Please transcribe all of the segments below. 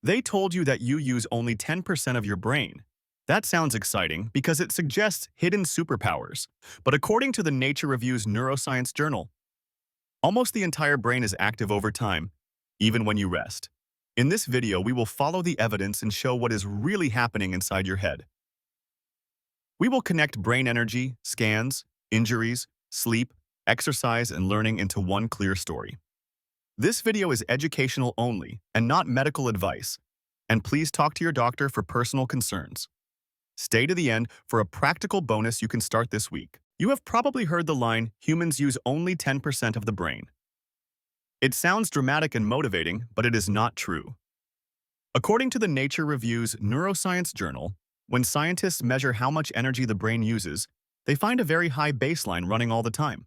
They told you that you use only 10% of your brain. That sounds exciting because it suggests hidden superpowers. But according to the Nature Reviews Neuroscience journal, almost the entire brain is active over time, even when you rest. In this video, we will follow the evidence and show what is really happening inside your head. We will connect brain energy, scans, injuries, sleep, exercise, and learning into one clear story. This video is educational only and not medical advice, and please talk to your doctor for personal concerns. Stay to the end for a practical bonus you can start this week. You have probably heard the line, humans use only 10% of the brain. It sounds dramatic and motivating, but it is not true. According to the Nature Reviews Neuroscience journal, when scientists measure how much energy the brain uses, they find a very high baseline running all the time.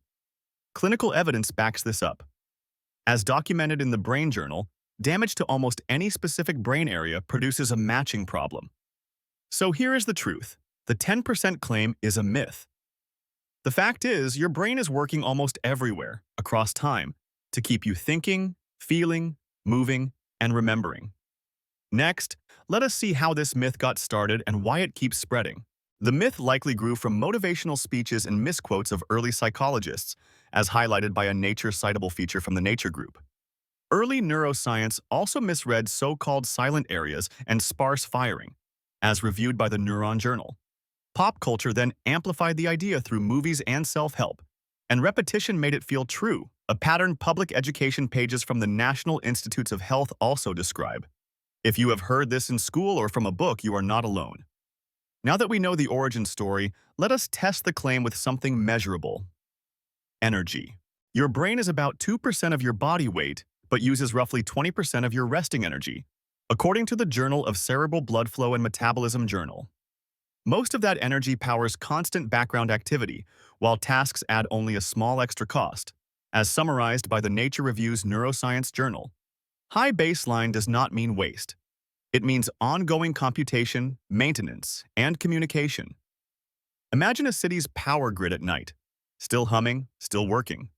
Clinical evidence backs this up. As documented in the Brain Journal, damage to almost any specific brain area produces a matching problem. So here is the truth. The 10% claim is a myth. The fact is, your brain is working almost everywhere, across time, to keep you thinking, feeling, moving, and remembering. Next, let us see how this myth got started and why it keeps spreading. The myth likely grew from motivational speeches and misquotes of early psychologists, as highlighted by a Nature citable feature from the Nature Group. Early neuroscience also misread so-called silent areas and sparse firing, as reviewed by the Neuron journal. Pop culture then amplified the idea through movies and self-help, and repetition made it feel true, a pattern public education pages from the National Institutes of Health also describe. If you have heard this in school or from a book, you are not alone. Now that we know the origin story, let us test the claim with something measurable. Energy. Your brain is about 2% of your body weight, but uses roughly 20% of your resting energy, according to the Journal of Cerebral Blood Flow and Metabolism journal. Most of that energy powers constant background activity, while tasks add only a small extra cost, as summarized by the Nature Reviews Neuroscience journal. High baseline does not mean waste. It means ongoing computation, maintenance, and communication. Imagine a city's power grid at night, still humming, still working.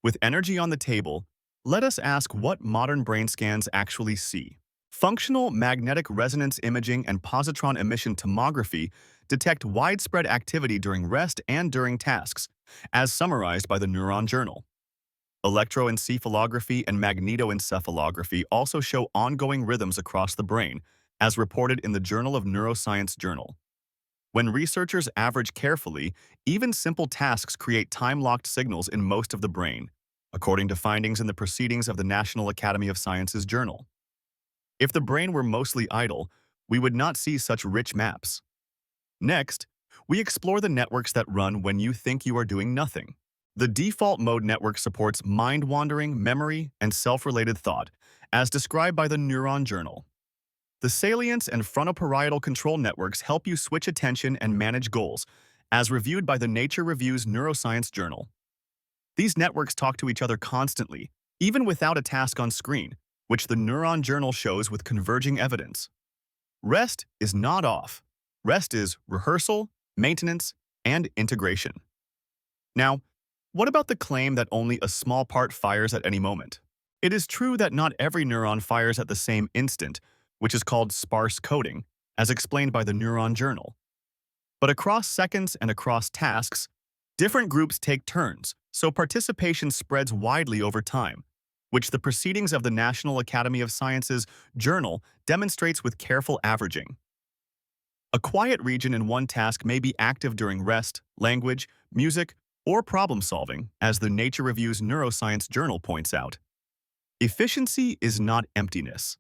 With energy on the table, let us ask what modern brain scans actually see. Functional magnetic resonance imaging and positron emission tomography detect widespread activity during rest and during tasks, as summarized by the Neuron journal. Electroencephalography and magnetoencephalography also show ongoing rhythms across the brain, as reported in the Journal of Neuroscience journal. When researchers average carefully, even simple tasks create time-locked signals in most of the brain, according to findings in the Proceedings of the National Academy of Sciences journal. If the brain were mostly idle, we would not see such rich maps. Next, we explore the networks that run when you think you are doing nothing. The default mode network supports mind-wandering, memory, and self-related thought, as described by the Neuron journal. The salience and frontoparietal control networks help you switch attention and manage goals, as reviewed by the Nature Reviews Neuroscience journal. These networks talk to each other constantly, even without a task on screen, which the Neuron journal shows with converging evidence. Rest is not off. Rest is rehearsal, maintenance, and integration. Now, what about the claim that only a small part fires at any moment? It is true that not every neuron fires at the same instant, which is called sparse coding, as explained by the Neuron journal. But across seconds and across tasks, different groups take turns, so participation spreads widely over time, which the Proceedings of the National Academy of Sciences journal demonstrates with careful averaging. A quiet region in one task may be active during rest, language, music, or problem-solving, as the Nature Reviews Neuroscience journal points out. Efficiency is not emptiness.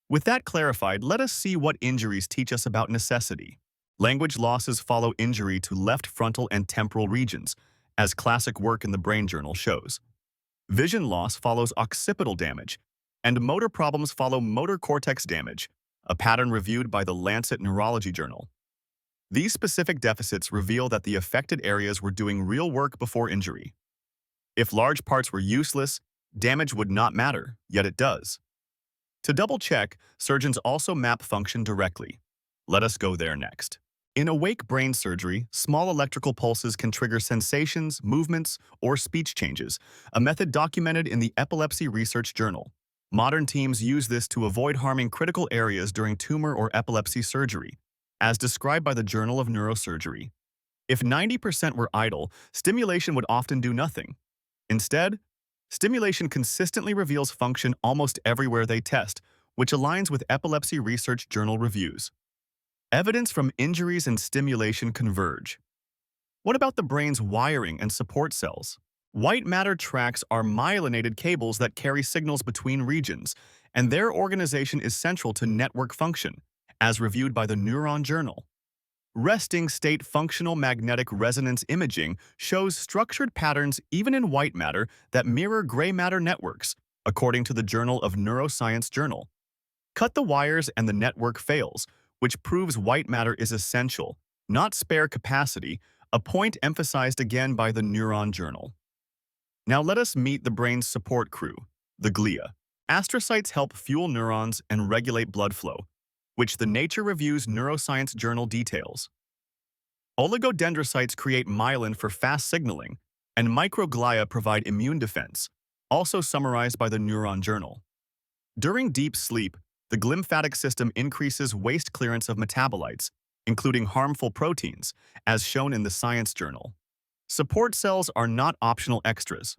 With that clarified, let us see what injuries teach us about necessity. Language losses follow injury to left frontal and temporal regions, as classic work in the Brain Journal shows. Vision loss follows occipital damage, and motor problems follow motor cortex damage, a pattern reviewed by the Lancet Neurology journal. These specific deficits reveal that the affected areas were doing real work before injury. If large parts were useless, damage would not matter, yet it does. To double-check, surgeons also map function directly. Let us go there next. In awake brain surgery, small electrical pulses can trigger sensations, movements, or speech changes, a method documented in the Epilepsy Research journal. Modern teams use this to avoid harming critical areas during tumor or epilepsy surgery, as described by the Journal of Neurosurgery. If 90% were idle, stimulation would often do nothing. Instead, stimulation consistently reveals function almost everywhere they test, which aligns with Epilepsy Research Journal reviews. Evidence from injuries and stimulation converge. What about the brain's wiring and support cells? White matter tracts are myelinated cables that carry signals between regions, and their organization is central to network function, as reviewed by the Neuron Journal. Resting state functional magnetic resonance imaging shows structured patterns even in white matter that mirror gray matter networks, according to the Journal of Neuroscience Journal. Cut the wires and the network fails, which proves white matter is essential, not spare capacity, a point emphasized again by the Neuron Journal. Now let us meet the brain's support crew, the glia. Astrocytes help fuel neurons and regulate blood flow, which the Nature Reviews Neuroscience Journal details. Oligodendrocytes create myelin for fast signaling, and microglia provide immune defense, also summarized by the Neuron Journal. During deep sleep, the glymphatic system increases waste clearance of metabolites, including harmful proteins, as shown in the Science Journal. Support cells are not optional extras.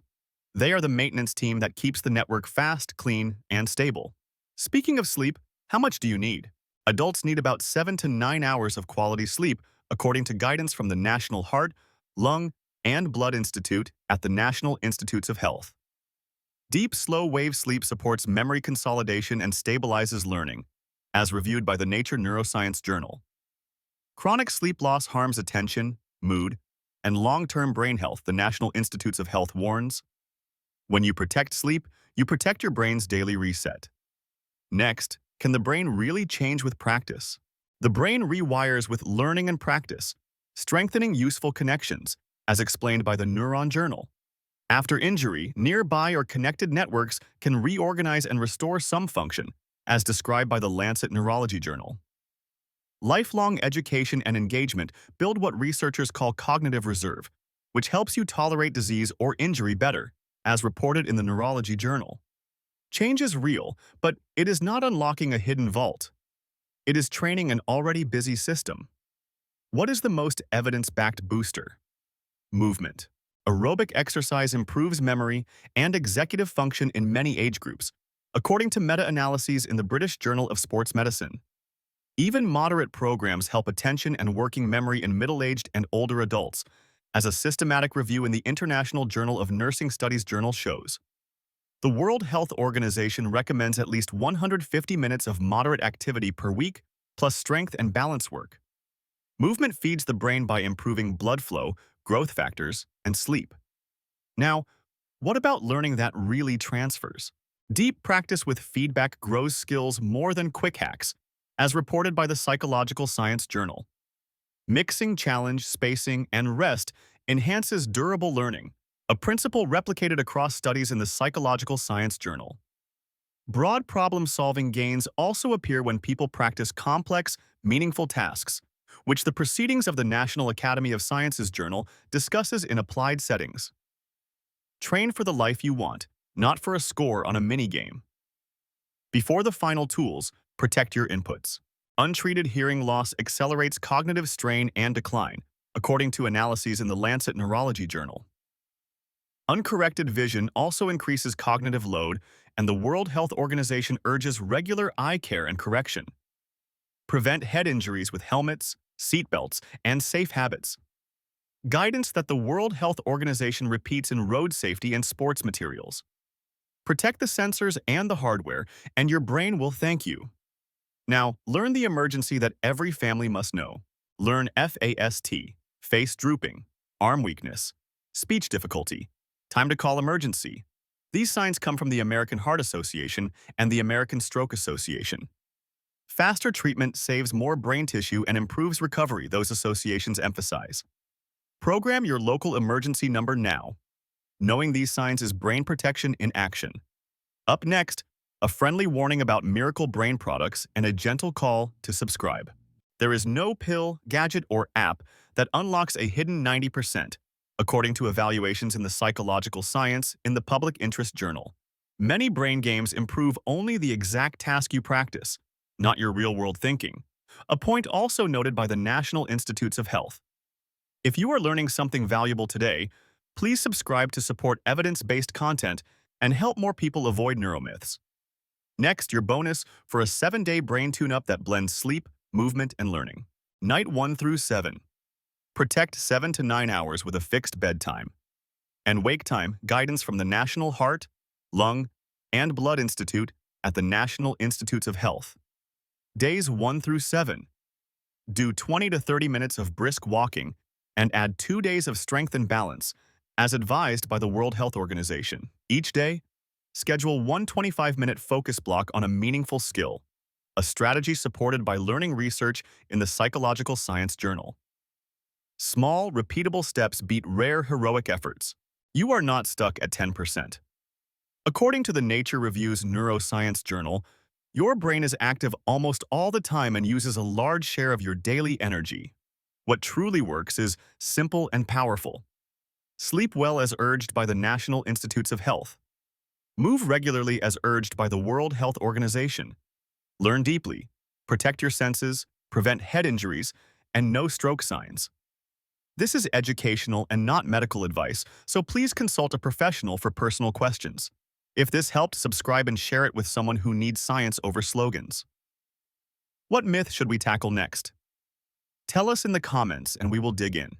They are the maintenance team that keeps the network fast, clean, and stable. Speaking of sleep, how much do you need? Adults need about 7 to 9 hours of quality sleep, according to guidance from the National Heart, Lung, and Blood Institute at the National Institutes of Health. Deep, slow-wave sleep supports memory consolidation and stabilizes learning, as reviewed by the Nature Neuroscience Journal. Chronic sleep loss harms attention, mood, and long-term brain health, the National Institutes of Health warns. When you protect sleep, you protect your brain's daily reset. Next, can the brain really change with practice? The brain rewires with learning and practice, strengthening useful connections, as explained by the Neuron Journal. After injury, nearby or connected networks can reorganize and restore some function, as described by the Lancet Neurology Journal. Lifelong education and engagement build what researchers call cognitive reserve, which helps you tolerate disease or injury better, as reported in the Neurology Journal. Change is real, but it is not unlocking a hidden vault. It is training an already busy system. What is the most evidence-backed booster? Movement. Aerobic exercise improves memory and executive function in many age groups, according to meta-analyses in the British Journal of Sports Medicine. Even moderate programs help attention and working memory in middle-aged and older adults, as a systematic review in the International Journal of Nursing Studies journal shows. The World Health Organization recommends at least 150 minutes of moderate activity per week, plus strength and balance work. Movement feeds the brain by improving blood flow, growth factors, and sleep. Now, what about learning that really transfers? Deep practice with feedback grows skills more than quick hacks, as reported by the Psychological Science Journal. Mixing challenge, spacing, and rest enhances durable learning, a principle replicated across studies in the Psychological Science Journal. Broad problem-solving gains also appear when people practice complex, meaningful tasks, which the Proceedings of the National Academy of Sciences Journal discusses in applied settings. Train for the life you want, not for a score on a mini-game. Before the final tools, protect your inputs. Untreated hearing loss accelerates cognitive strain and decline, according to analyses in the Lancet Neurology Journal. Uncorrected vision also increases cognitive load, and the World Health Organization urges regular eye care and correction. Prevent head injuries with helmets, seatbelts, and safe habits. Guidance that the World Health Organization repeats in road safety and sports materials. Protect the sensors and the hardware, and your brain will thank you. Now, learn the emergency that every family must know. Learn FAST, face drooping, arm weakness, speech difficulty, time to call emergency. These signs come from the American Heart Association and the American Stroke Association. Faster treatment saves more brain tissue and improves recovery, those associations emphasize. Program your local emergency number now. Knowing these signs is brain protection in action. Up next, a friendly warning about miracle brain products and a gentle call to subscribe. There is no pill, gadget, or app that unlocks a hidden 90%, according to evaluations in the Psychological Science in the Public Interest Journal. Many brain games improve only the exact task you practice, not your real-world thinking, a point also noted by the National Institutes of Health. If you are learning something valuable today, please subscribe to support evidence-based content and help more people avoid neuromyths. Next, your bonus for a 7-day brain tune-up that blends sleep, movement, and learning. Night 1 through 7. Protect 7 to 9 hours with a fixed bedtime. And wake time guidance from the National Heart, Lung, and Blood Institute at the National Institutes of Health. Days 1 through 7. Do 20 to 30 minutes of brisk walking and add 2 days of strength and balance, as advised by the World Health Organization. Each day, schedule one 25-minute focus block on a meaningful skill, a strategy supported by learning research in the Psychological Science Journal. Small, repeatable steps beat rare, heroic efforts. You are not stuck at 10%. According to the Nature Reviews Neuroscience journal, your brain is active almost all the time and uses a large share of your daily energy. What truly works is simple and powerful. Sleep well as urged by the National Institutes of Health. Move regularly as urged by the World Health Organization. Learn deeply, protect your senses, prevent head injuries, and no stroke signs. This is educational and not medical advice, so please consult a professional for personal questions. If this helped, subscribe and share it with someone who needs science over slogans. What myth should we tackle next? Tell us in the comments and we will dig in.